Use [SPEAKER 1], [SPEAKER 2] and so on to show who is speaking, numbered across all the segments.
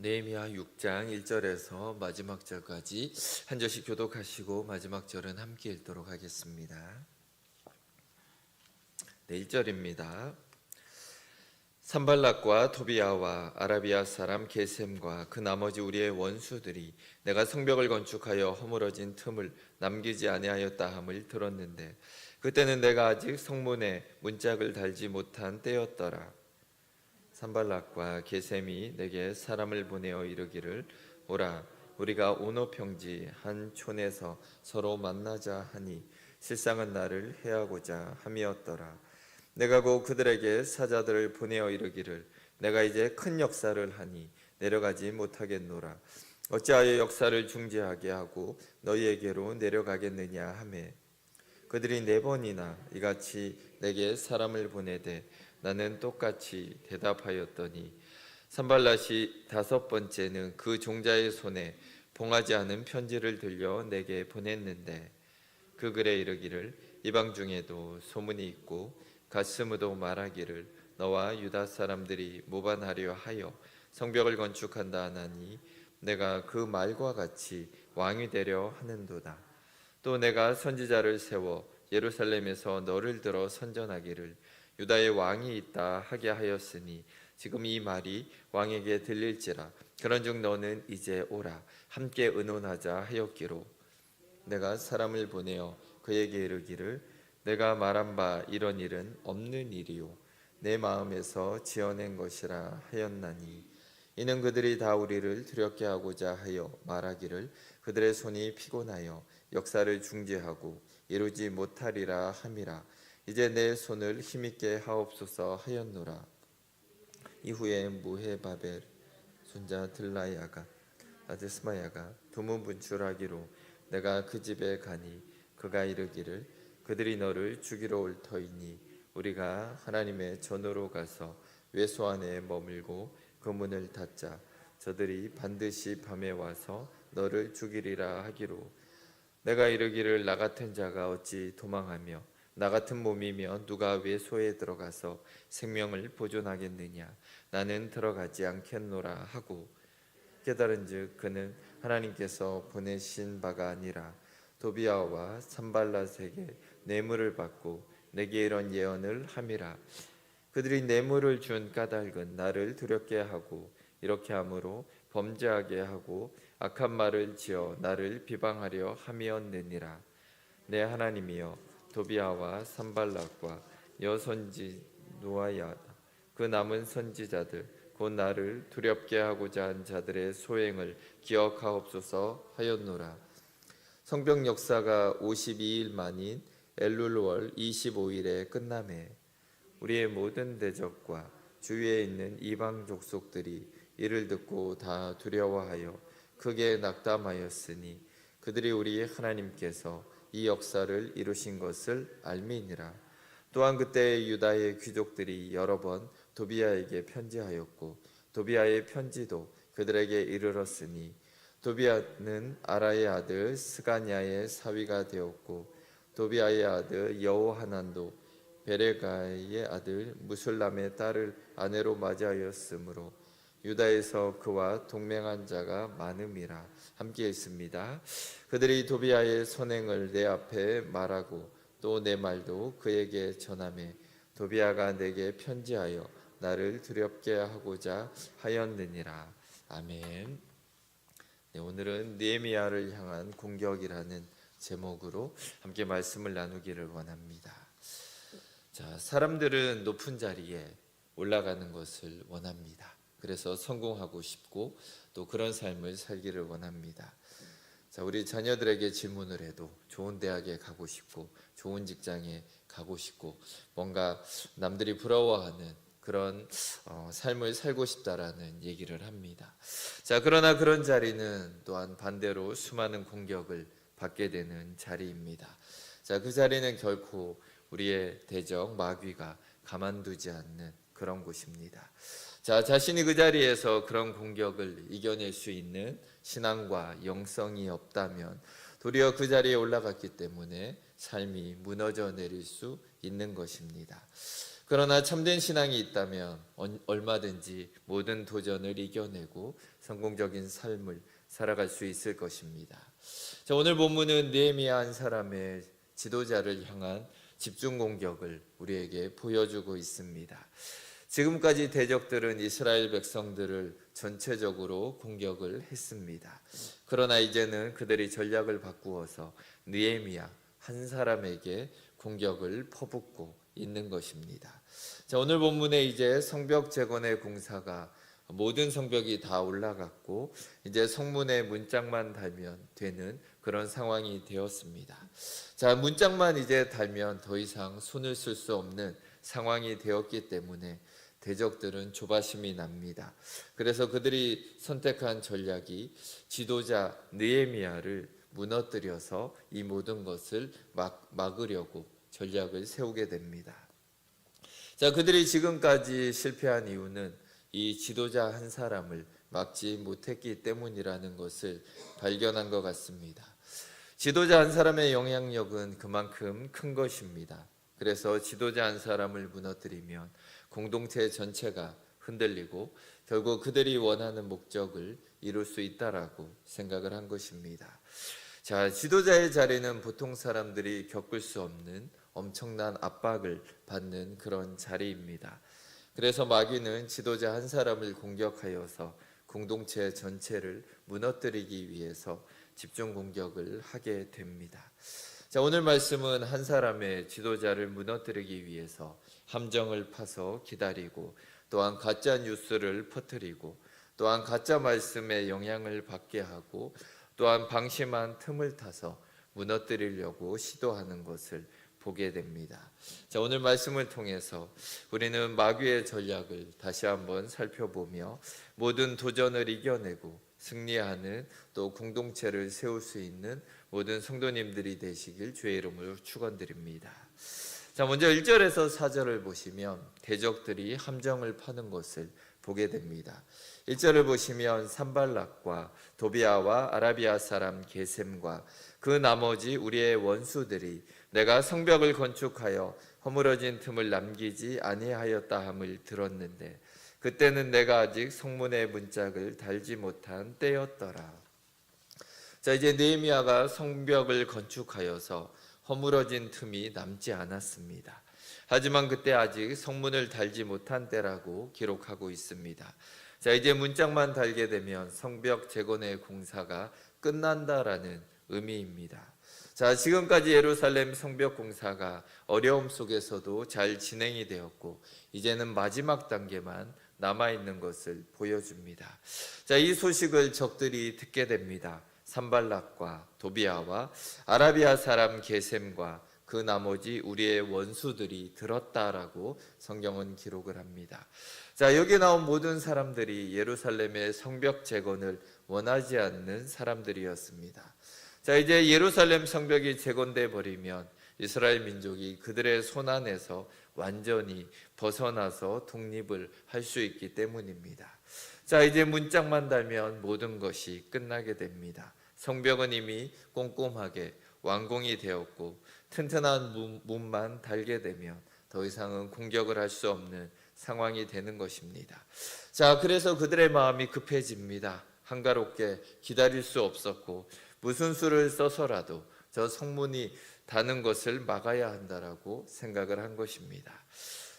[SPEAKER 1] 느헤미야 6장 1절에서 마지막 절까지 한 절씩 교독하시고 마지막 절은 함께 읽도록 하겠습니다. 네, 1절입니다. 산발락과 토비아와 아라비아 사람 게셈과 그 나머지 우리의 원수들이 내가 성벽을 건축하여 허물어진 틈을 남기지 아니하였다 함을 들었는데 그때는 내가 아직 성문에 문짝을 달지 못한 때였더라. 산발락과 게셈이 내게 사람을 보내어 이르기를 오라 우리가 오노평지 한 촌에서 서로 만나자 하니 실상은 나를 해하고자 함이었더라. 내가 곧 그들에게 사자들을 보내어 이르기를 내가 이제 큰 역사를 하니 내려가지 못하겠노라. 어찌하여 역사를 중지하게 하고 너희에게로 내려가겠느냐 하매 그들이 4번이나 이같이 내게 사람을 보내되 나는 똑같이 대답하였더니 산발랏이 5번째는 그 종자의 손에 봉하지 않은 편지를 들려 내게 보냈는데 그 글에 이르기를 이방 중에도 소문이 있고 갓스무도 말하기를 너와 유다 사람들이 모반하려 하여 성벽을 건축한다 하나니 내가 그 말과 같이 왕이 되려 하는도다. 또 내가 선지자를 세워 예루살렘에서 너를 들어 선전하기를 유다의 왕이 있다 하게 하였으니 지금 이 말이 왕에게 들릴지라. 그런즉 너는 이제 오라 함께 의논하자 하였기로 내가 사람을 보내어 그에게 이르기를 내가 말한 바 이런 일은 없는 일이요 내 마음에서 지어낸 것이라 하였나니 이는 그들이 다 우리를 두렵게 하고자 하여 말하기를 그들의 손이 피곤하여 역사를 중지하고 이루지 못하리라 함이라. 이제 내 손을 힘있게 하옵소서 하였노라. 이후에 무헤바벨 손자 들라야가 아들 스마야가 두문 분출하기로 내가 그 집에 가니 그가 이르기를 그들이 너를 죽이러 올 터이니 우리가 하나님의 전으로 가서 외소 안에 머물고 그 문을 닫자. 저들이 반드시 밤에 와서 너를 죽이리라 하기로 내가 이르기를 나 같은 자가 어찌 도망하며 나 같은 몸이면 누가 외소에 들어가서 생명을 보존하겠느냐. 나는 들어가지 않겠노라 하고 깨달은즉 그는 하나님께서 보내신 바가 아니라 도비아와 산발랏에게 뇌물을 받고 내게 이런 예언을 함이라. 그들이 뇌물을 준 까닭은 나를 두렵게 하고 이렇게 함으로 범죄하게 하고 악한 말을 지어 나를 비방하려 함이었느니라. 내 하나님이여 도비아와 산발락과 여선지 노아야다 그 남은 선지자들 곧 나를 두렵게 하고자 한 자들의 소행을 기억하옵소서 하였노라. 성벽 역사가 52일 만인 엘룰월 25일에 끝나매 우리의 모든 대적과 주위에 있는 이방 족속들이 이를 듣고 다 두려워하여 크게 낙담하였으니 그들이 우리 하나님께서 이 역사를 이루신 것을 알미니라. 또한 그때 유다의 귀족들이 여러 번 도비아에게 편지하였고 도비아의 편지도 그들에게 이르렀으니 도비아는 아라의 아들 스가냐의 사위가 되었고 도비아의 아들 여호하난도 베레가의 아들 무술람의 딸을 아내로 맞이하였으므로 유다에서 그와 동맹한 자가 많음이라. 함께 읽습니다. 그들이 도비아의 선행을 내 앞에 말하고 또 내 말도 그에게 전하매 도비아가 내게 편지하여 나를 두렵게 하고자 하였느니라. 아멘. 네, 오늘은 느헤미야를 향한 공격이라는 제목으로 함께 말씀을 나누기를 원합니다. 자, 사람들은 높은 자리에 올라가는 것을 원합니다. 그래서 성공하고 싶고 또 그런 삶을 살기를 원합니다. 자, 우리 자녀들에게 질문을 해도 좋은 대학에 가고 싶고 좋은 직장에 가고 싶고 뭔가 남들이 부러워하는 그런 삶을 살고 싶다라는 얘기를 합니다. 자, 그러나 그런 자리는 또한 반대로 수많은 공격을 받게 되는 자리입니다. 자, 그 자리는 결코 우리의 대적 마귀가 가만두지 않는 그런 곳입니다. 자, 자신이 그 자리에서 그런 공격을 이겨낼 수 있는 신앙과 영성이 없다면 도리어 그 자리에 올라갔기 때문에 삶이 무너져 내릴 수 있는 것입니다. 그러나 참된 신앙이 있다면 얼마든지 모든 도전을 이겨내고 성공적인 삶을 살아갈 수 있을 것입니다. 자, 오늘 본문은 느헤미야 한 사람의 지도자를 향한 집중 공격을 우리에게 보여주고 있습니다. 지금까지 대적들은 이스라엘 백성들을 전체적으로 공격을 했습니다. 그러나 이제는 그들이 전략을 바꾸어서 느헤미야 한 사람에게 공격을 퍼붓고 있는 것입니다. 자, 오늘 본문에 이제 성벽 재건의 공사가 모든 성벽이 다 올라갔고 이제 성문에 문짝만 달면 되는 그런 상황이 되었습니다. 자, 문짝만 이제 달면 더 이상 손을 쓸 수 없는 상황이 되었기 때문에 대적들은 조바심이 납니다. 그래서 그들이 선택한 전략이 지도자 느헤미야를 무너뜨려서 이 모든 것을 막으려고 전략을 세우게 됩니다. 자, 그들이 지금까지 실패한 이유는 이 지도자 한 사람을 막지 못했기 때문이라는 것을 발견한 것 같습니다. 지도자 한 사람의 영향력은 그만큼 큰 것입니다. 그래서 지도자 한 사람을 무너뜨리면 공동체 전체가 흔들리고 결국 그들이 원하는 목적을 이룰 수 있다라고 생각을 한 것입니다. 자, 지도자의 자리는 보통 사람들이 겪을 수 없는 엄청난 압박을 받는 그런 자리입니다. 그래서 마귀는 지도자 한 사람을 공격하여서 공동체 전체를 무너뜨리기 위해서 집중 공격을 하게 됩니다. 자, 오늘 말씀은 한 사람의 지도자를 무너뜨리기 위해서 함정을 파서 기다리고 또한 가짜 뉴스를 퍼뜨리고 또한 가짜 말씀에 영향을 받게 하고 또한 방심한 틈을 타서 무너뜨리려고 시도하는 것을 보게 됩니다. 자, 오늘 말씀을 통해서 우리는 마귀의 전략을 다시 한번 살펴보며 모든 도전을 이겨내고 승리하는 또 공동체를 세울 수 있는 모든 성도님들이 되시길 주의 이름으로 축원드립니다. 자, 먼저 1절에서 4절을 보시면 대적들이 함정을 파는 것을 보게 됩니다. 1절을 보시면 산발락과 도비아와 아라비아 사람 게셈과 그 나머지 우리의 원수들이 내가 성벽을 건축하여 허물어진 틈을 남기지 아니하였다 함을 들었는데 그때는 내가 아직 성문의 문짝을 달지 못한 때였더라. 자, 이제 느헤미야가 성벽을 건축하여서 허물어진 틈이 남지 않았습니다. 하지만 그때 아직 성문을 달지 못한 때라고 기록하고 있습니다. 자, 이제 문짝만 달게 되면 성벽 재건의 공사가 끝난다라는 의미입니다. 자, 지금까지 예루살렘 성벽 공사가 어려움 속에서도 잘 진행이 되었고 이제는 마지막 단계만 남아있는 것을 보여줍니다. 자, 이 소식을 적들이 듣게 됩니다. 산발락과 도비아와 아라비아 사람 게셈과 그 나머지 우리의 원수들이 들었다라고 성경은 기록을 합니다. 자, 여기 나온 모든 사람들이 예루살렘의 성벽 재건을 원하지 않는 사람들이었습니다. 자, 이제 예루살렘 성벽이 재건돼 버리면 이스라엘 민족이 그들의 손안에서 완전히 벗어나서 독립을 할 수 있기 때문입니다. 자, 이제 문짝만 달면 모든 것이 끝나게 됩니다. 성벽은 이미 꼼꼼하게 완공이 되었고 튼튼한 문만 달게 되면 더 이상은 공격을 할 수 없는 상황이 되는 것입니다. 자, 그래서 그들의 마음이 급해집니다. 한가롭게 기다릴 수 없었고 무슨 수를 써서라도 저 성문이 닿는 것을 막아야 한다라고 생각을 한 것입니다.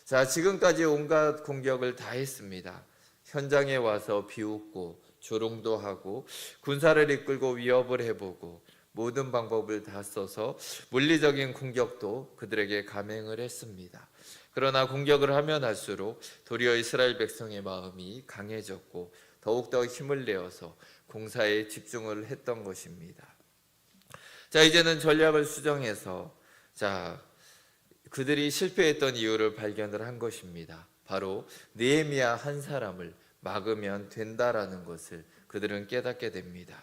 [SPEAKER 1] 자, 지금까지 온갖 공격을 다 했습니다. 현장에 와서 비웃고 조롱도 하고 군사를 이끌고 위협을 해보고 모든 방법을 다 써서 물리적인 공격도 그들에게 감행을 했습니다. 그러나 공격을 하면 할수록 도리어 이스라엘 백성의 마음이 강해졌고 더욱더 힘을 내어서 공사에 집중을 했던 것입니다. 자, 이제는 전략을 수정해서 그들이 실패했던 이유를 발견을 한 것입니다. 바로 느헤미야 한 사람을 막으면 된다라는 것을 그들은 깨닫게 됩니다.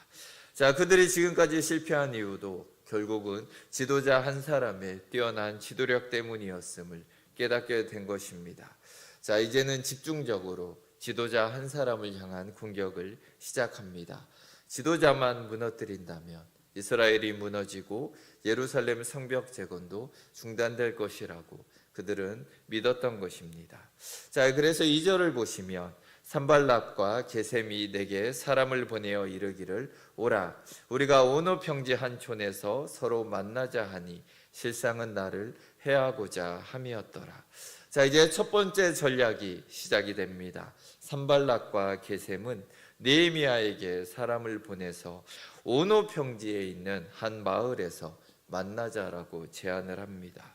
[SPEAKER 1] 자, 그들이 지금까지 실패한 이유도 결국은 지도자 한 사람의 뛰어난 지도력 때문이었음을 깨닫게 된 것입니다. 자, 이제는 집중적으로 지도자 한 사람을 향한 공격을 시작합니다. 지도자만 무너뜨린다면 이스라엘이 무너지고 예루살렘 성벽 재건도 중단될 것이라고 그들은 믿었던 것입니다. 자, 그래서 2절을 보시면 산발락과 게셈이 내게 사람을 보내어 이르기를 오라 우리가 오노 평지 한 촌에서 서로 만나자 하니 실상은 나를 해하고자 함이었더라. 자, 이제 첫 번째 전략이 시작이 됩니다. 산발락과 게셈은 느헤미야에게 사람을 보내서 오노 평지에 있는 한 마을에서 만나자라고 제안을 합니다.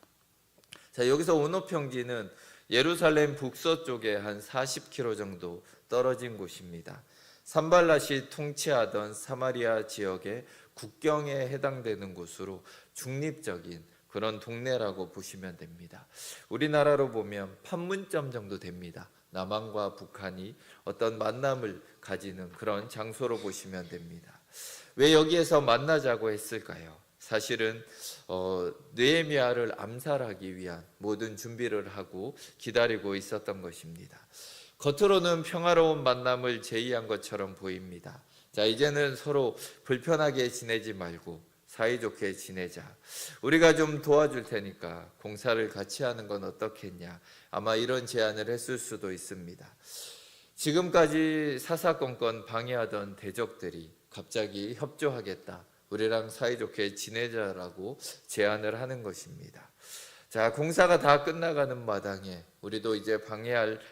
[SPEAKER 1] 자, 여기서 오노 평지는 예루살렘 북서쪽에 한 40km 정도 떨어진 곳입니다. 산발랏이 통치하던 사마리아 지역의 국경에 해당되는 곳으로 중립적인 그런 동네라고 보시면 됩니다. 우리나라로 보면 판문점 정도 됩니다. 남한과 북한이 어떤 만남을 가지는 그런 장소로 보시면 됩니다. 왜 여기에서 만나자고 했을까요? 사실은 느헤미야를 암살하기 위한 모든 준비를 하고 기다리고 있었던 것입니다. 겉으로는 평화로운 만남을 제의한 것처럼 보입니다. 자, 이제는 서로 불편하게 지내지 말고 사이좋게 지내자. 우리가 좀 도와줄 테니까 공사를 같이 하는 건 어떻겠냐. 아마 이런 제안을 했을 수도 있습니다. 지금까지 사사건건 방해하던 대적들이 갑자기 협조하겠다. 우리랑 사이좋게 지내자라고 제안을 하는 것입니다. 자, 공사가 다 끝나가는 마당에 우리도 이제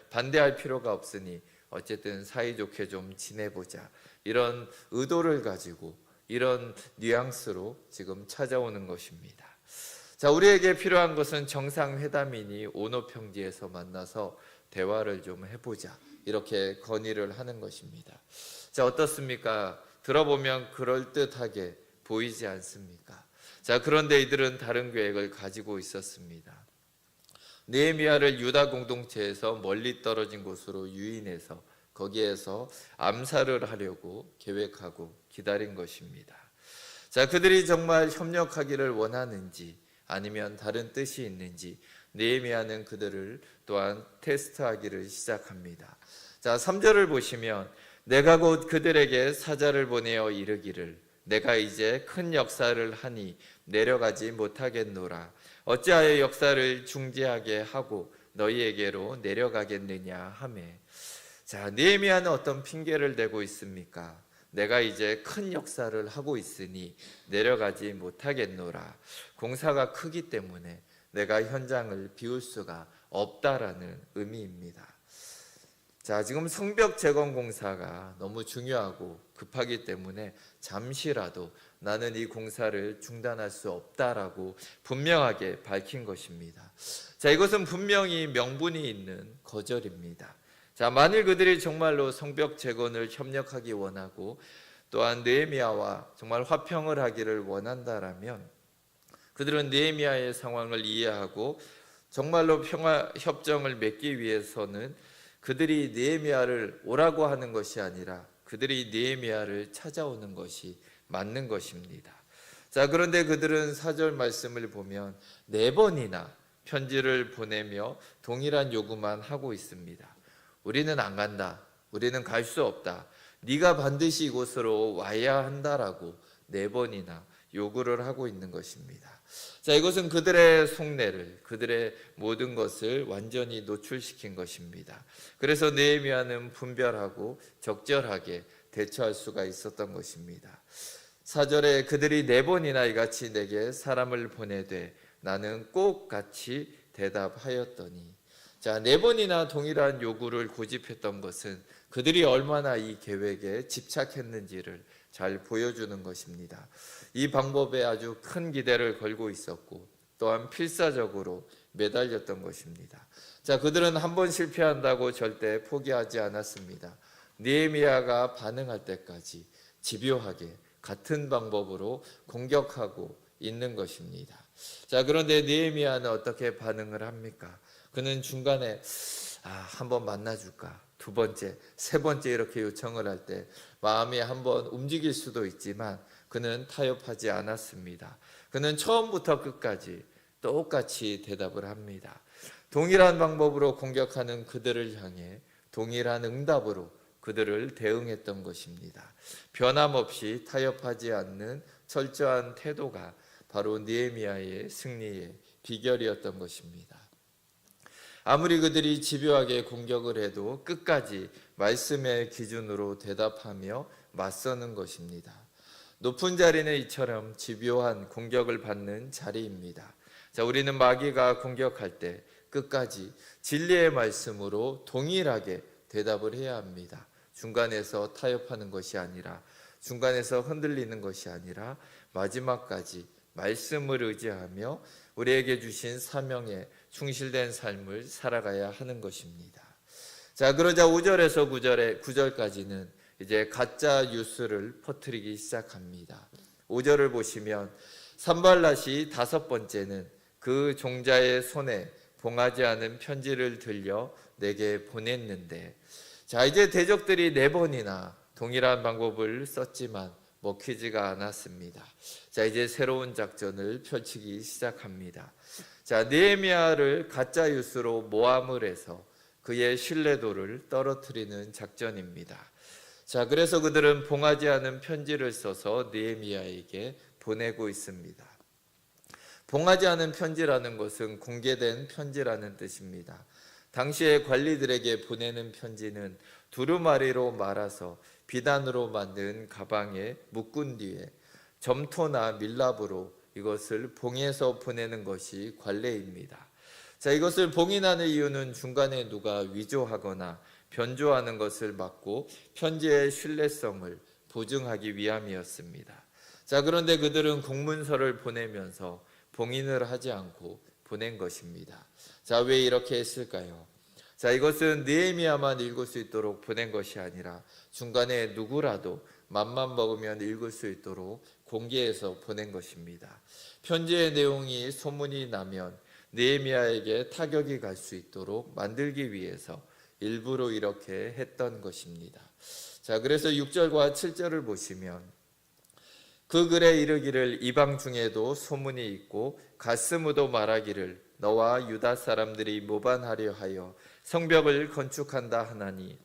[SPEAKER 1] 반대할 필요가 없으니 어쨌든 사이좋게 좀 지내보자. 이런 의도를 가지고 이런 뉘앙스로 지금 찾아오는 것입니다. 자, 우리에게 필요한 것은 정상회담이니 오노 평지에서 만나서 대화를 좀 해보자. 이렇게 건의를 하는 것입니다. 자, 어떻습니까? 들어보면 그럴듯하게 보이지 않습니까? 자, 그런데 이들은 다른 계획을 가지고 있었습니다. 느헤미야를 유다 공동체에서 멀리 떨어진 곳으로 유인해서 거기에서 암살을 하려고 계획하고 기다린 것입니다. 자, 그들이 정말 협력하기를 원하는지 아니면 다른 뜻이 있는지 느헤미야는 그들을 또한 테스트하기를 시작합니다. 자, 3절을 보시면 내가 곧 그들에게 사자를 보내어 이르기를 내가 이제 큰 역사를 하니 내려가지 못하겠노라. 어찌하여 역사를 중지하게 하고 너희에게로 내려가겠느냐 하매. 자, 느헤미야는 어떤 핑계를 대고 있습니까? 내가 이제 큰 역사를 하고 있으니 내려가지 못하겠노라. 공사가 크기 때문에 내가 현장을 비울 수가 없다라는 의미입니다. 자, 지금 성벽 재건 공사가 너무 중요하고 급하기 때문에 잠시라도 나는 이 공사를 중단할 수 없다라고 분명하게 밝힌 것입니다. 자, 이것은 분명히 명분이 있는 거절입니다. 자, 만일 그들이 정말로 성벽 재건을 협력하기 원하고 또한 느헤미야와 정말 화평을 하기를 원한다라면 그들은 느헤미야의 상황을 이해하고 정말로 평화 협정을 맺기 위해서는 그들이 느헤미야를 오라고 하는 것이 아니라 그들이 느헤미야를 찾아오는 것이 맞는 것입니다. 자, 그런데 그들은 4절 말씀을 보면 4번이나 편지를 보내며 동일한 요구만 하고 있습니다. 우리는 안 간다. 우리는 갈 수 없다. 네가 반드시 이곳으로 와야 한다라고 4번이나 요구를 하고 있는 것입니다. 자, 이것은 그들의 속내를, 그들의 모든 것을 완전히 노출시킨 것입니다. 그래서 느헤미야는 분별하고 적절하게 대처할 수가 있었던 것입니다. 4절에 그들이 4번이나 이같이 내게 사람을 보내되 나는 꼭 같이 대답하였더니. 자, 4번이나 동일한 요구를 고집했던 것은 그들이 얼마나 이 계획에 집착했는지를 잘 보여주는 것입니다. 이 방법에 아주 큰 기대를 걸고 있었고 또한 필사적으로 매달렸던 것입니다. 자, 그들은 한 번 실패한다고 절대 포기하지 않았습니다. 느헤미야가 반응할 때까지 집요하게 같은 방법으로 공격하고 있는 것입니다. 자, 그런데 느헤미야는 어떻게 반응을 합니까? 그는 중간에 한번 만나줄까? 2번째, 3번째 이렇게 요청을 할 때 마음이 한번 움직일 수도 있지만 그는 타협하지 않았습니다. 그는 처음부터 끝까지 똑같이 대답을 합니다. 동일한 방법으로 공격하는 그들을 향해 동일한 응답으로 그들을 대응했던 것입니다. 변함없이 타협하지 않는 철저한 태도가 바로 느헤미야의 승리의 비결이었던 것입니다. 아무리 그들이 집요하게 공격을 해도 끝까지 말씀의 기준으로 대답하며 맞서는 것입니다. 높은 자리는 이처럼 집요한 공격을 받는 자리입니다. 자, 우리는 마귀가 공격할 때 끝까지 진리의 말씀으로 동일하게 대답을 해야 합니다. 중간에서 타협하는 것이 아니라, 중간에서 흔들리는 것이 아니라 마지막까지 말씀을 의지하며 우리에게 주신 사명에 충실된 삶을 살아가야 하는 것입니다. 자, 그러자 5절에서 9절까지는 이제 가짜 뉴스를 퍼뜨리기 시작합니다. 5절을 보시면 산발랏이 다섯 번째는 그 종자의 손에 봉하지 않은 편지를 들려 내게 보냈는데, 자, 이제 대적들이 네 번이나 동일한 방법을 썼지만 먹히지가 않았습니다. 자, 이제 새로운 작전을 펼치기 시작합니다. 자, 느헤미야를 가짜 뉴스로 모함을 해서 그의 신뢰도를 떨어뜨리는 작전입니다. 자, 그래서 그들은 봉하지 않은 편지를 써서 느헤미야에게 보내고 있습니다. 봉하지 않은 편지라는 것은 공개된 편지라는 뜻입니다. 당시의 관리들에게 보내는 편지는 두루마리로 말아서 비단으로 만든 가방에 묶은 뒤에 점토나 밀랍으로 이것을 봉해서 보내는 것이 관례입니다. 자, 이것을 봉인하는 이유는 중간에 누가 위조하거나 변조하는 것을 막고 편지의 신뢰성을 보증하기 위함이었습니다. 자, 그런데 그들은 공문서를 보내면서 봉인을 하지 않고 보낸 것입니다. 자, 왜 이렇게 했을까요? 자, 이것은 느헤미야만 읽을 수 있도록 보낸 것이 아니라 중간에 누구라도 맘만 먹으면 읽을 수 있도록 공개해서 보낸 것입니다. 편지의 내용이 소문이 나면 느헤미야에게 타격이 갈 수 있도록 만들기 위해서 일부러 이렇게 했던 것입니다. 자, 그래서 6절과 7절을 보시면 그 글에 이르기를 이방 중에도 소문이 있고 가스무도 말하기를 너와 유다 사람들이 모반하려 하여 성벽을 건축한다 하나니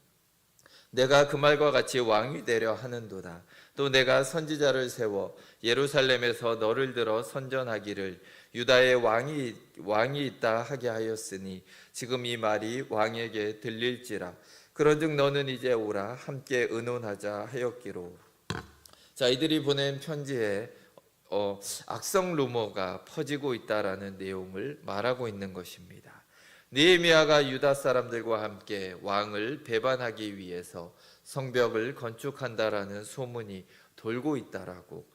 [SPEAKER 1] 내가 그 말과 같이 왕이 되려 하는도다. 또 내가 선지자를 세워 예루살렘에서 너를 들어 선전하기를 유다의 왕이 있다 하게 하였으니 지금 이 말이 왕에게 들릴지라. 그런즉 너는 이제 오라 함께 의논하자 하였기로. 자, 이들이 보낸 편지에 악성 루머가 퍼지고 있다라는 내용을 말하고 있는 것입니다. 느헤미야가 유다 사람들과 함께 왕을 배반하기 위해서 성벽을 건축한다라는 소문이 돌고 있다라고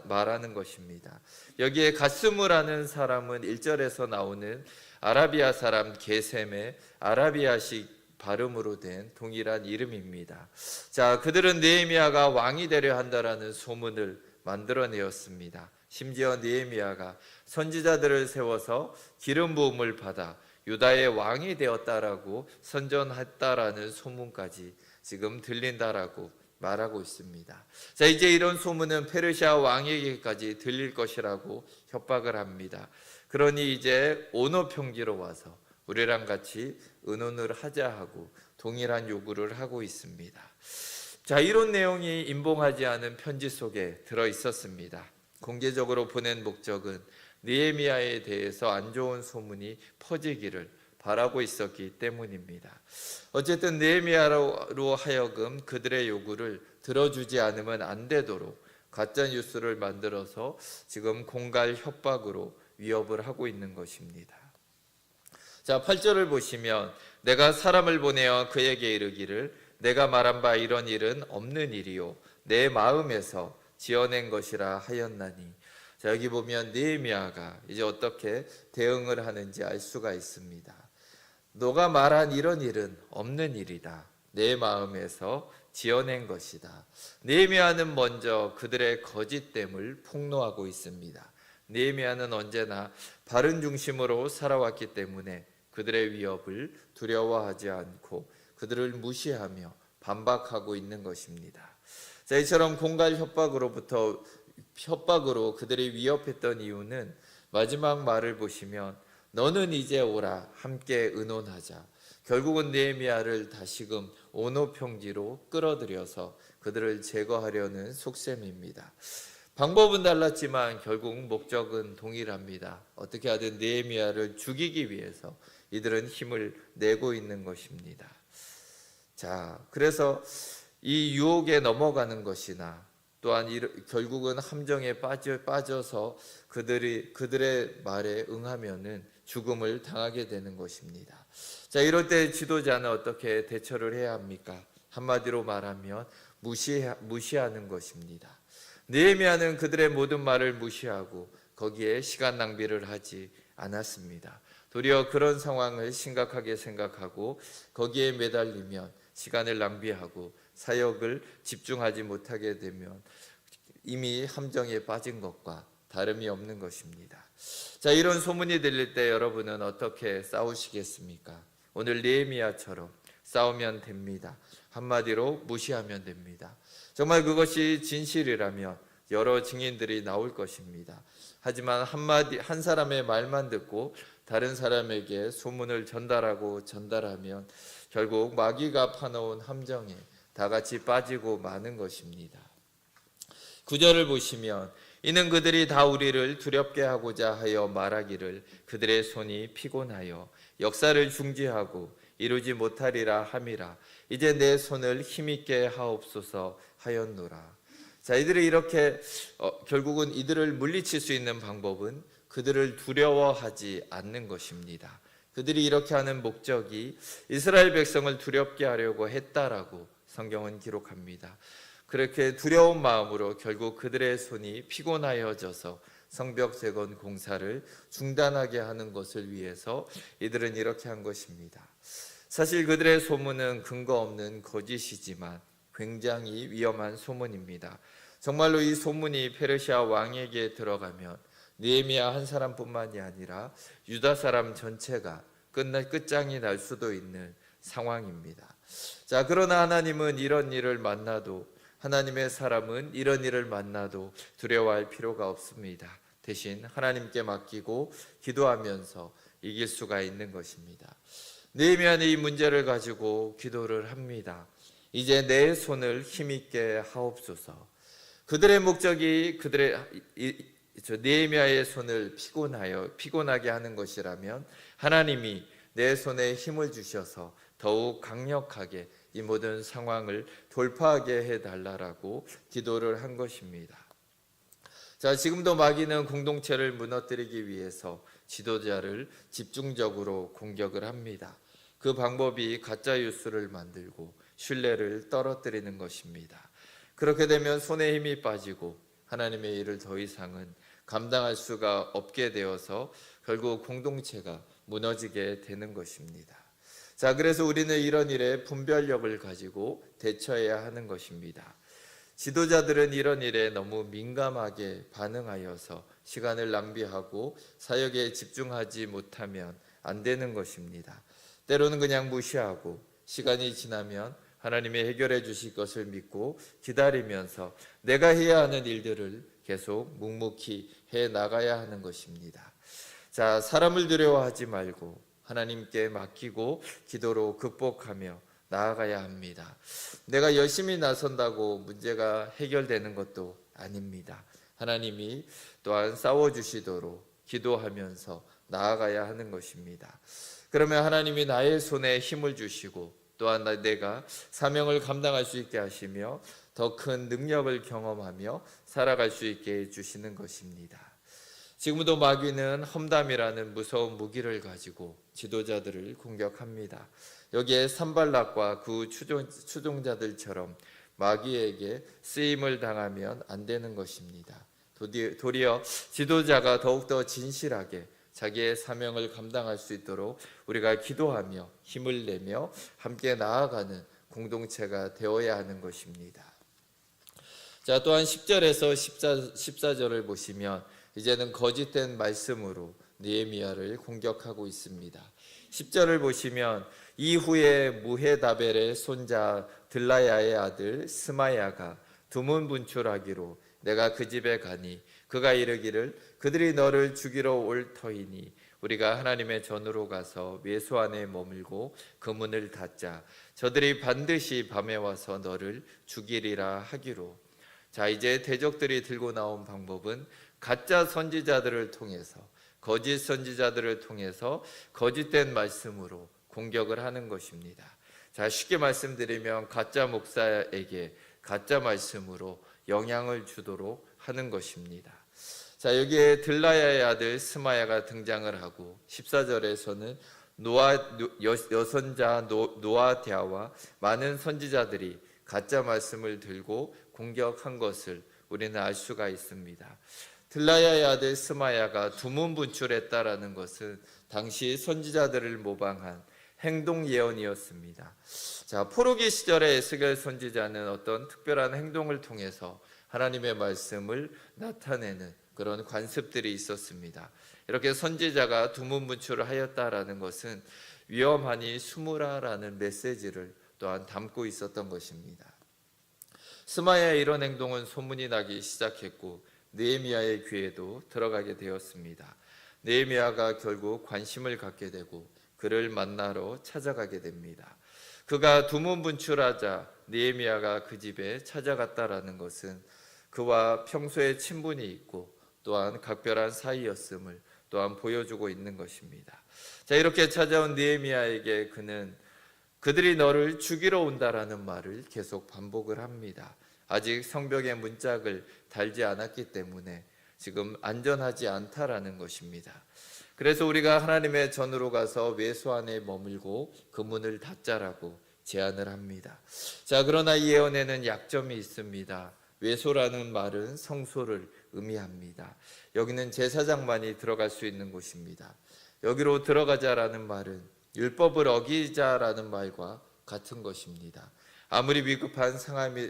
[SPEAKER 1] 말하는 것입니다. 여기에 가스무라는 사람은 1절에서 나오는 아라비아 사람 게셈의 아라비아식 발음으로 된 동일한 이름입니다. 자, 그들은 느헤미야가 왕이 되려 한다라는 소문을 만들어내었습니다. 심지어 느헤미야가 선지자들을 세워서 기름 부음을 받아 유다의 왕이 되었다라고 선전했다라는 소문까지 지금 들린다라고 말하고 있습니다. 자, 이제 이런 소문은 페르시아 왕에게까지 들릴 것이라고 협박을 합니다. 그러니 이제 오너 평지로 와서 우리랑 같이 의논을 하자 하고 동일한 요구를 하고 있습니다. 자, 이런 내용이 임봉하지 않은 편지 속에 들어 있었습니다. 공개적으로 보낸 목적은 느헤미야에 대해서 안 좋은 소문이 퍼지기를 바라고 있었기 때문입니다. 어쨌든 느헤미야로 하여금 그들의 요구를 들어주지 않으면 안 되도록 가짜 뉴스를 만들어서 지금 공갈 협박으로 위협을 하고 있는 것입니다. 자, 8절을 보시면 내가 사람을 보내어 그에게 이르기를 내가 말한 바 이런 일은 없는 일이요 내 마음에서 지어낸 것이라 하였나니. 자, 여기 보면 느헤미야가 이제 어떻게 대응을 하는지 알 수가 있습니다. 너가 말한 이런 일은 없는 일이다. 내 마음에서 지어낸 것이다. 느헤미야는 먼저 그들의 거짓됨을 폭로하고 있습니다. 느헤미야는 언제나 바른 중심으로 살아왔기 때문에 그들의 위협을 두려워하지 않고 그들을 무시하며 반박하고 있는 것입니다. 자, 이처럼 공갈 협박으로 그들이 위협했던 이유는 마지막 말을 보시면 너는 이제 오라 함께 의논하자. 결국은 느헤미야를 다시금 오노 평지로 끌어들여서 그들을 제거하려는 속셈입니다. 방법은 달랐지만 결국 목적은 동일합니다. 어떻게 하든 느헤미야를 죽이기 위해서 이들은 힘을 내고 있는 것입니다. 자, 그래서 이 유혹에 넘어가는 것이나 또한 결국은 함정에 빠져서 그들의 말에 응하면은 죽음을 당하게 되는 것입니다. 자, 이럴 때 지도자는 어떻게 대처를 해야 합니까? 한마디로 말하면 무시하는 것입니다. 느헤미야는 그들의 모든 말을 무시하고 거기에 시간 낭비를 하지 않았습니다. 도리어 그런 상황을 심각하게 생각하고 거기에 매달리면 시간을 낭비하고 사역을 집중하지 못하게 되면 이미 함정에 빠진 것과 다름이 없는 것입니다. 자, 이런 소문이 들릴 때 여러분은 어떻게 싸우시겠습니까? 오늘 느헤미야처럼 싸우면 됩니다. 한마디로 무시하면 됩니다. 정말 그것이 진실이라면 여러 증인들이 나올 것입니다. 하지만 한 사람의 말만 듣고 다른 사람에게 소문을 전달하면 결국 마귀가 파놓은 함정에 다 같이 빠지고 마는 것입니다. 9절을 보시면 이는 그들이 다 우리를 두렵게 하고자 하여 말하기를 그들의 손이 피곤하여 역사를 중지하고 이루지 못하리라 함이라. 이제 내 손을 힘있게 하옵소서 하였노라. 자, 이들이 이렇게 결국은 이들을 물리칠 수 있는 방법은 그들을 두려워하지 않는 것입니다. 그들이 이렇게 하는 목적이 이스라엘 백성을 두렵게 하려고 했다라고 성경은 기록합니다. 그렇게 두려운 마음으로 결국 그들의 손이 피곤하여져서 성벽 재건 공사를 중단하게 하는 것을 위해서 이들은 이렇게 한 것입니다. 사실 그들의 소문은 근거 없는 거짓이지만 굉장히 위험한 소문입니다. 정말로 이 소문이 페르시아 왕에게 들어가면 느헤미야 한 사람뿐만이 아니라 유다 사람 전체가 끝장이 날 수도 있는 상황입니다. 자, 그러나 하나님은 이런 일을 만나도 하나님의 사람은 이런 일을 만나도 두려워할 필요가 없습니다. 대신 하나님께 맡기고 기도하면서 이길 수가 있는 것입니다. 느헤미야는 이 문제를 가지고 기도를 합니다. 이제 내 손을 힘있게 하옵소서. 그들의 목적이 느헤미야의 손을 피곤하게 하는 것이라면 하나님이 내 손에 힘을 주셔서 더욱 강력하게 이 모든 상황을 돌파하게 해달라고 기도를 한 것입니다. 자, 지금도 마귀는 공동체를 무너뜨리기 위해서 지도자를 집중적으로 공격을 합니다. 그 방법이 가짜 뉴스를 만들고 신뢰를 떨어뜨리는 것입니다. 그렇게 되면 손에 힘이 빠지고 하나님의 일을 더 이상은 감당할 수가 없게 되어서 결국 공동체가 무너지게 되는 것입니다. 자, 그래서 우리는 이런 일에 분별력을 가지고 대처해야 하는 것입니다. 지도자들은 이런 일에 너무 민감하게 반응하여서 시간을 낭비하고 사역에 집중하지 못하면 안 되는 것입니다. 때로는 그냥 무시하고 시간이 지나면 하나님이 해결해 주실 것을 믿고 기다리면서 내가 해야 하는 일들을 계속 묵묵히 해 나가야 하는 것입니다. 자, 사람을 두려워하지 말고 하나님께 맡기고 기도로 극복하며 나아가야 합니다. 내가 열심히 나선다고 문제가 해결되는 것도 아닙니다. 하나님이 또한 싸워주시도록 기도하면서 나아가야 하는 것입니다. 그러면 하나님이 나의 손에 힘을 주시고 또한 내가 사명을 감당할 수 있게 하시며 더 큰 능력을 경험하며 살아갈 수 있게 해주시는 것입니다. 지금도 마귀는 험담이라는 무서운 무기를 가지고 지도자들을 공격합니다. 여기에 산발락과 그 추종자들처럼 마귀에게 쓰임을 당하면 안 되는 것입니다. 도리어 지도자가 더욱더 진실하게 자기의 사명을 감당할 수 있도록 우리가 기도하며 힘을 내며 함께 나아가는 공동체가 되어야 하는 것입니다. 자, 또한 10절에서 14절을 보시면 이제는 거짓된 말씀으로 느헤미야를 공격하고 있습니다. 10절을 보시면 이후에 무헤다벨의 손자 들라야의 아들 스마야가 두문분출하기로 내가 그 집에 가니 그가 이르기를 그들이 너를 죽이러 올 터이니 우리가 하나님의 전으로 가서 외소 안에 머물고 그 문을 닫자. 저들이 반드시 밤에 와서 너를 죽이리라 하기로. 자, 이제 대적들이 들고 나온 방법은 가짜 선지자들을 통해서 거짓 선지자들을 통해서 거짓된 말씀으로 공격을 하는 것입니다. 자, 쉽게 말씀드리면 가짜 목사에게 가짜 말씀으로 영향을 주도록 하는 것입니다. 자, 여기에 들라야의 아들 스마야가 등장을 하고 14절에서는 여선자 노아디아와 많은 선지자들이 가짜 말씀을 들고 공격한 것을 우리는 알 수가 있습니다. 들라야의 아들 스마야가 두문분출했다라는 것은 당시 선지자들을 모방한 행동 예언이었습니다. 자, 포로기 시절의 에스겔 선지자는 어떤 특별한 행동을 통해서 하나님의 말씀을 나타내는 그런 관습들이 있었습니다. 이렇게 선지자가 두문분출을 하였다라는 것은 위험하니 숨으라라는 메시지를 또한 담고 있었던 것입니다. 스마야의 이런 행동은 소문이 나기 시작했고 느헤미야의 귀에도 들어가게 되었습니다. 느헤미야가 결국 관심을 갖게 되고 그를 만나러 찾아가게 됩니다. 그가 두문분출하자 느헤미야가 그 집에 찾아갔다라는 것은 그와 평소에 친분이 있고 또한 각별한 사이였음을 또한 보여주고 있는 것입니다. 자, 이렇게 찾아온 느헤미야에게 그는 그들이 너를 죽이러 온다라는 말을 계속 반복을 합니다. 아직 성벽에 문짝을 달지 않았기 때문에 지금 안전하지 않다라는 것입니다. 그래서 우리가 하나님의 전으로 가서 외소 안에 머물고 그 문을 닫자라고 제안을 합니다. 자, 그러나 이 예언에는 약점이 있습니다. 외소라는 말은 성소를 의미합니다. 여기는 제사장만이 들어갈 수 있는 곳입니다. 여기로 들어가자라는 말은 율법을 어기자라는 말과 같은 것입니다. 아무리 위급한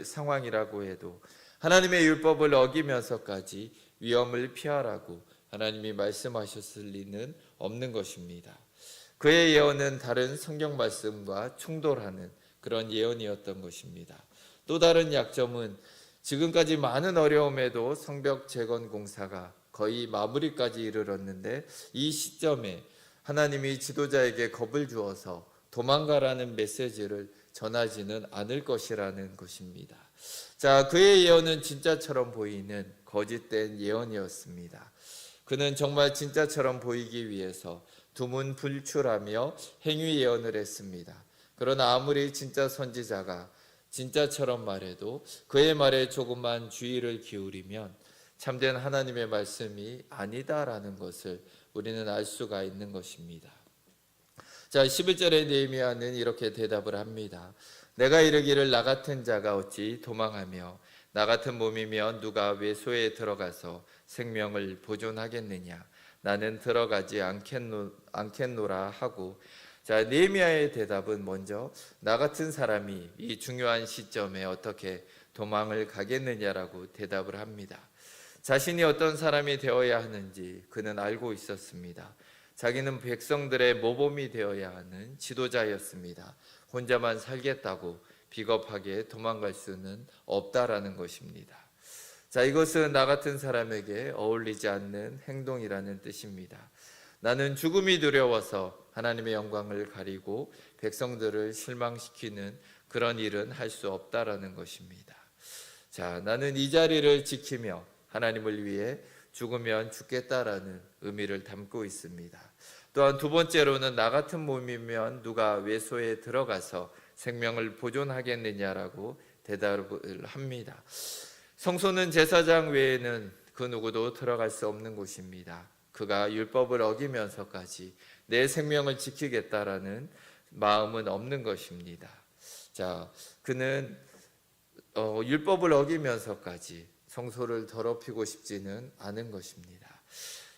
[SPEAKER 1] 상황이라고 해도 하나님의 율법을 어기면서까지 위험을 피하라고 하나님이 말씀하셨을 리는 없는 것입니다. 그의 예언은 다른 성경 말씀과 충돌하는 그런 예언이었던 것입니다. 또 다른 약점은 지금까지 많은 어려움에도 성벽 재건 공사가 거의 마무리까지 이르렀는데 이 시점에 하나님이 지도자에게 겁을 주어서 도망가라는 메시지를 전하지는 않을 것이라는 것입니다. 자, 그의 예언은 진짜처럼 보이는 거짓된 예언이었습니다. 그는 정말 진짜처럼 보이기 위해서 두문불출하며 행위 예언을 했습니다. 그러나 아무리 진짜 선지자가 진짜처럼 말해도 그의 말에 조금만 주의를 기울이면 참된 하나님의 말씀이 아니다라는 것을 우리는 알 수가 있는 것입니다. 자, 11절에 느헤미야는 이렇게 대답을 합니다. 내가 이르기를 나 같은 자가 어찌 도망하며 나 같은 몸이면 누가 외소에 들어가서 생명을 보존하겠느냐. 나는 들어가지 않겠노라 하고, 자, 느헤미야의 대답은 먼저 나 같은 사람이 이 중요한 시점에 어떻게 도망을 가겠느냐라고 대답을 합니다. 자신이 어떤 사람이 되어야 하는지 그는 알고 있었습니다. 자기는 백성들의 모범이 되어야 하는 지도자였습니다. 혼자만 살겠다고 비겁하게 도망갈 수는 없다라는 것입니다. 자, 이것은 나 같은 사람에게 어울리지 않는 행동이라는 뜻입니다. 나는 죽음이 두려워서 하나님의 영광을 가리고 백성들을 실망시키는 그런 일은 할 수 없다라는 것입니다. 자, 나는 이 자리를 지키며 하나님을 위해 죽으면 죽겠다라는 의미를 담고 있습니다. 또한 두 번째로는 나 같은 몸이면 누가 외소에 들어가서 생명을 보존하겠느냐라고 대답을 합니다. 성소는 제사장 외에는 그 누구도 들어갈 수 없는 곳입니다. 그가 율법을 어기면서까지 내 생명을 지키겠다라는 마음은 없는 것입니다. 자, 그는 율법을 어기면서까지 성소를 더럽히고 싶지는 않은 것입니다.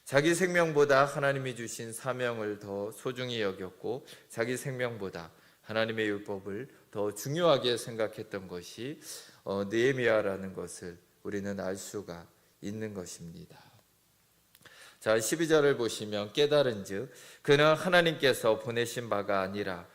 [SPEAKER 1] 자기 생명보다 하나님이 주신 사명을 더 소중히 여겼고 자기 생명보다 하나님의 율법을 더 중요하게 생각했던 것이 느헤미야라는 것을 우리는 알 수가 있는 것입니다. 자, 12절을 보시면 깨달은즉 그는 하나님께서 보내신 바가 아니라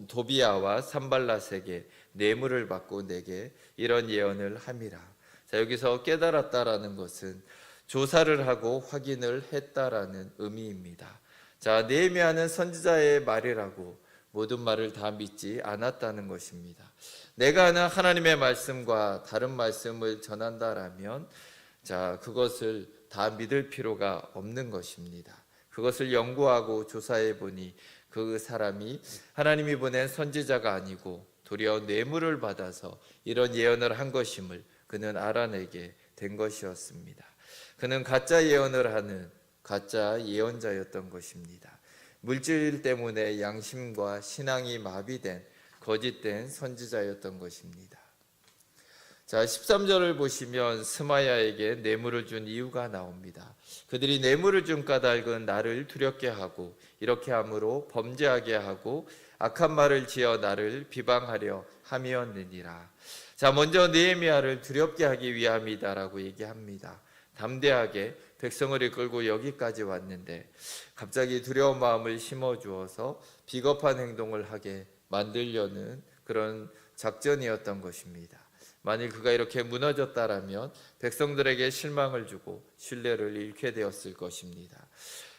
[SPEAKER 1] 도비야와 산발랏에게 뇌물을 받고 내게 이런 예언을 함이라. 자, 여기서 깨달았다라는 것은 조사를 하고 확인을 했다라는 의미입니다. 자, 느헤미야는 선지자의 말이라고 모든 말을 다 믿지 않았다는 것입니다. 내가 아는 하나님의 말씀과 다른 말씀을 전한다라면 자, 그것을 다 믿을 필요가 없는 것입니다. 그것을 연구하고 조사해 보니 그 사람이 하나님이 보낸 선지자가 아니고 도리어 뇌물을 받아서 이런 예언을 한 것임을 그는 알아내게 된 것이었습니다. 그는 가짜 예언을 하는 가짜 예언자였던 것입니다. 물질 때문에 양심과 신앙이 마비된 거짓된 선지자였던 것입니다. 자, 13절을 보시면 스마야에게 뇌물을 준 이유가 나옵니다. 그들이 뇌물을 준 까닭은 나를 두렵게 하고 이렇게 함으로 범죄하게 하고 악한 말을 지어 나를 비방하려 함이었느니라. 자, 먼저 느헤미야를 두렵게 하기 위함이다라고 얘기합니다. 담대하게 백성을 이끌고 여기까지 왔는데 갑자기 두려운 마음을 심어주어서 비겁한 행동을 하게 만들려는 그런 작전이었던 것입니다. 만일 그가 이렇게 무너졌다라면 백성들에게 실망을 주고 신뢰를 잃게 되었을 것입니다.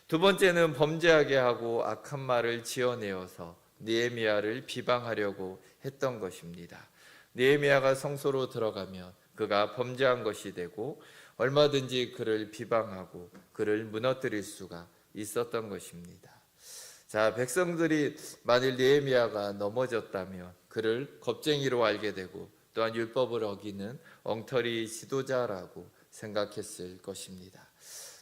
[SPEAKER 1] 두 번째는 범죄하게 하고 악한 말을 지어내어서 느헤미야를 비방하려고 했던 것입니다. 느헤미야가 성소로 들어가면 그가 범죄한 것이 되고 얼마든지 그를 비방하고 그를 무너뜨릴 수가 있었던 것입니다. 자, 백성들이 만일 느헤미야가 넘어졌다면 그를 겁쟁이로 알게 되고 또한 율법을 어기는 엉터리 지도자라고 생각했을 것입니다.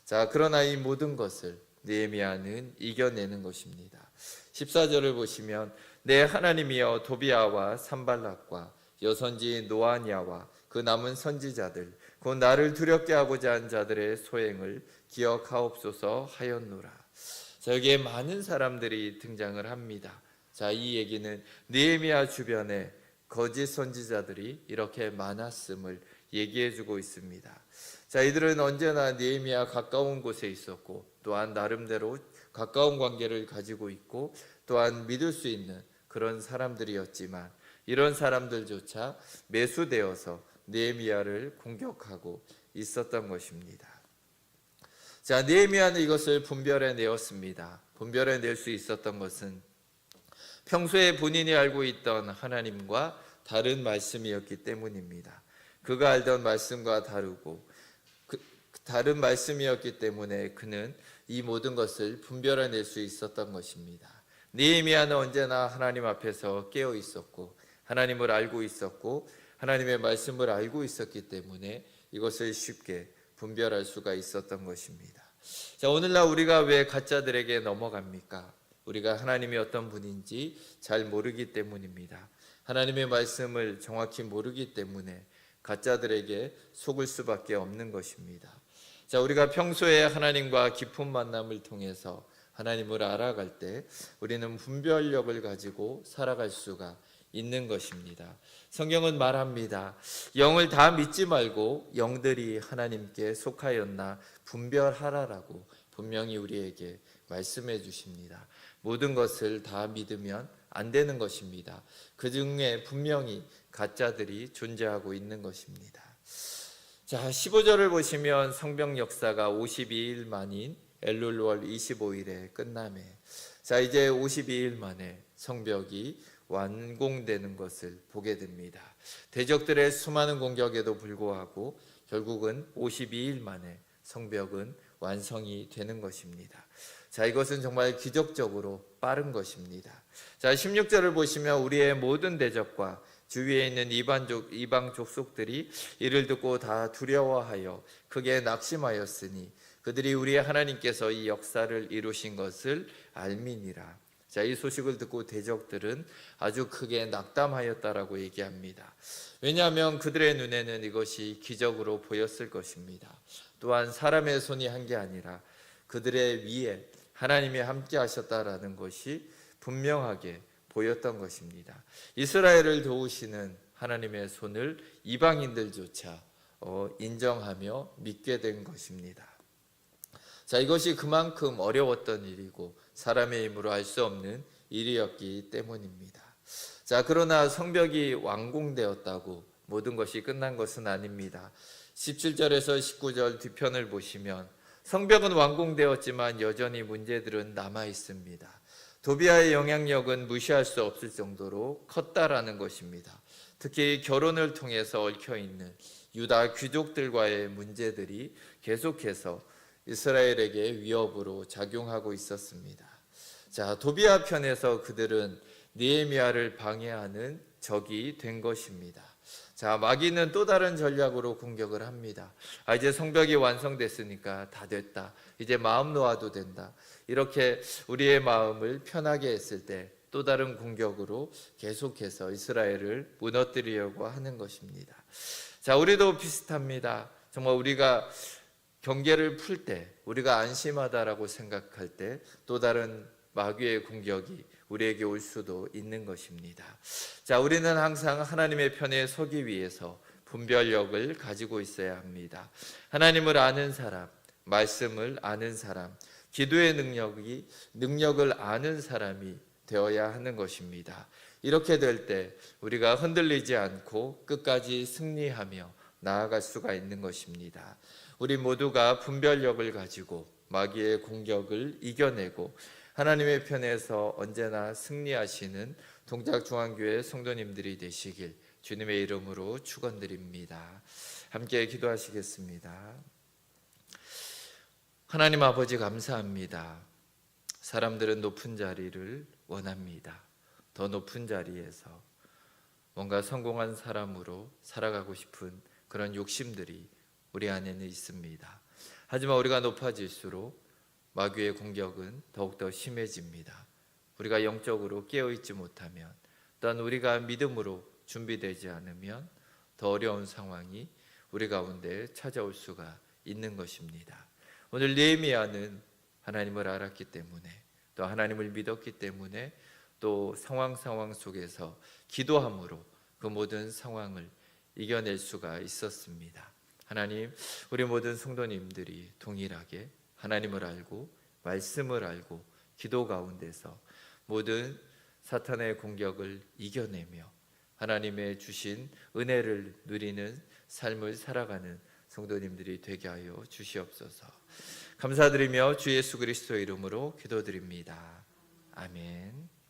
[SPEAKER 1] 자, 그러나 이 모든 것을 느헤미야는 이겨내는 것입니다. 14절을 보시면 내 하나님이여 도비야와 산발락과 여선지인 노아냐와 그 남은 선지자들 곧 나를 두렵게 하고자 한 자들의 소행을 기억하옵소서 하였노라. 자, 여기에 많은 사람들이 등장을 합니다. 자, 이 얘기는 느헤미야 주변에 거짓 선지자들이 이렇게 많았음을 얘기해주고 있습니다. 자, 이들은 언제나 느헤미야 가까운 곳에 있었고 또한 나름대로 가까운 관계를 가지고 있고 또한 믿을 수 있는 그런 사람들이었지만 이런 사람들조차 매수되어서 느헤미야를 공격하고 있었던 것입니다. 자, 느헤미야는 이것을 분별해내었습니다. 분별해낼 수 있었던 것은 평소에 본인이 알고 있던 하나님과 다른 말씀이었기 때문입니다. 그가 알던 말씀과 다르고 다른 말씀이었기 때문에 그는 이 모든 것을 분별해낼 수 있었던 것입니다. 느헤미야는 언제나 하나님 앞에서 깨어 있었고 하나님을 알고 있었고 하나님의 말씀을 알고 있었기 때문에 이것을 쉽게 분별할 수가 있었던 것입니다. 자, 오늘날 우리가 왜 가짜들에게 넘어갑니까? 우리가 하나님이 어떤 분인지 잘 모르기 때문입니다. 하나님의 말씀을 정확히 모르기 때문에 가짜들에게 속을 수밖에 없는 것입니다. 자, 우리가 평소에 하나님과 깊은 만남을 통해서 하나님을 알아갈 때 우리는 분별력을 가지고 살아갈 수가 있는 것입니다. 성경은 말합니다. 영을 다 믿지 말고 영들이 하나님께 속하였나 분별하라라고 분명히 우리에게 말씀해 주십니다. 모든 것을 다 믿으면 안 되는 것입니다. 그 중에 분명히 가짜들이 존재하고 있는 것입니다. 자, 15절을 보시면 성경 역사가 52일 만인 엘룰월 25일에 끝남에 자, 이제 52일 만에 성벽이 완공되는 것을 보게 됩니다. 대적들의 수많은 공격에도 불구하고 결국은 52일 만에 성벽은 완성이 되는 것입니다. 자, 이것은 정말 기적적으로 빠른 것입니다. 자, 16절을 보시면 우리의 모든 대적과 주위에 있는 이방 족속들이 이를 듣고 다 두려워하여 크게 낙심하였으니 그들이 우리의 하나님께서 이 역사를 이루신 것을 알미니라. 자, 이 소식을 듣고 대적들은 아주 크게 낙담하였다라고 얘기합니다. 왜냐하면 그들의 눈에는 이것이 기적으로 보였을 것입니다. 또한 사람의 손이 한 게 아니라 그들의 위에 하나님이 함께 하셨다라는 것이 분명하게 보였던 것입니다. 이스라엘을 도우시는 하나님의 손을 이방인들조차 인정하며 믿게 된 것입니다. 자, 이것이 그만큼 어려웠던 일이고 사람의 힘으로 할 수 없는 일이었기 때문입니다. 자, 그러나 성벽이 완공되었다고 모든 것이 끝난 것은 아닙니다. 17절에서 19절 뒤편을 보시면 성벽은 완공되었지만 여전히 문제들은 남아 있습니다. 도비아의 영향력은 무시할 수 없을 정도로 컸다라는 것입니다. 특히 결혼을 통해서 얽혀 있는 유다 귀족들과의 문제들이 계속해서 이스라엘에게 위협으로 작용하고 있었습니다. 자, 도비아 편에서 그들은 느헤미야를 방해하는 적이 된 것입니다. 자, 마귀는 또 다른 전략으로 공격을 합니다. 이제 성벽이 완성됐으니까 다 됐다. 이제 마음 놓아도 된다. 이렇게 우리의 마음을 편하게 했을 때 또 다른 공격으로 계속해서 이스라엘을 무너뜨리려고 하는 것입니다. 자, 우리도 비슷합니다. 정말 우리가 경계를 풀 때, 우리가 안심하다라고 생각할 때 또 다른 마귀의 공격이 우리에게 올 수도 있는 것입니다. 자, 우리는 항상 하나님의 편에 서기 위해서 분별력을 가지고 있어야 합니다. 하나님을 아는 사람, 말씀을 아는 사람, 기도의 능력을 아는 사람이 되어야 하는 것입니다. 이렇게 될 때 우리가 흔들리지 않고 끝까지 승리하며 나아갈 수가 있는 것입니다. 우리 모두가 분별력을 가지고 마귀의 공격을 이겨내고 하나님의 편에서 언제나 승리하시는 동작중앙교회 성도님들이 되시길 주님의 이름으로 축원드립니다. 함께 기도하시겠습니다. 하나님 아버지 감사합니다. 사람들은 높은 자리를 원합니다. 더 높은 자리에서 뭔가 성공한 사람으로 살아가고 싶은 그런 욕심들이 우리 안에는 있습니다. 하지만 우리가 높아질수록 마귀의 공격은 더욱더 심해집니다. 우리가 영적으로 깨어있지 못하면, 또한 우리가 믿음으로 준비되지 않으면 더 어려운 상황이 우리 가운데 찾아올 수가 있는 것입니다. 오늘 느헤미야는 하나님을 알았기 때문에, 또 하나님을 믿었기 때문에, 또 상황 속에서 기도함으로 그 모든 상황을 이겨낼 수가 있었습니다. 하나님, 우리 모든 성도님들이 동일하게 하나님을 알고 말씀을 알고 기도 가운데서 모든 사탄의 공격을 이겨내며 하나님의 주신 은혜를 누리는 삶을 살아가는 성도님들이 되게 하여 주시옵소서. 감사드리며 주 예수 그리스도의 이름으로 기도드립니다. 아멘.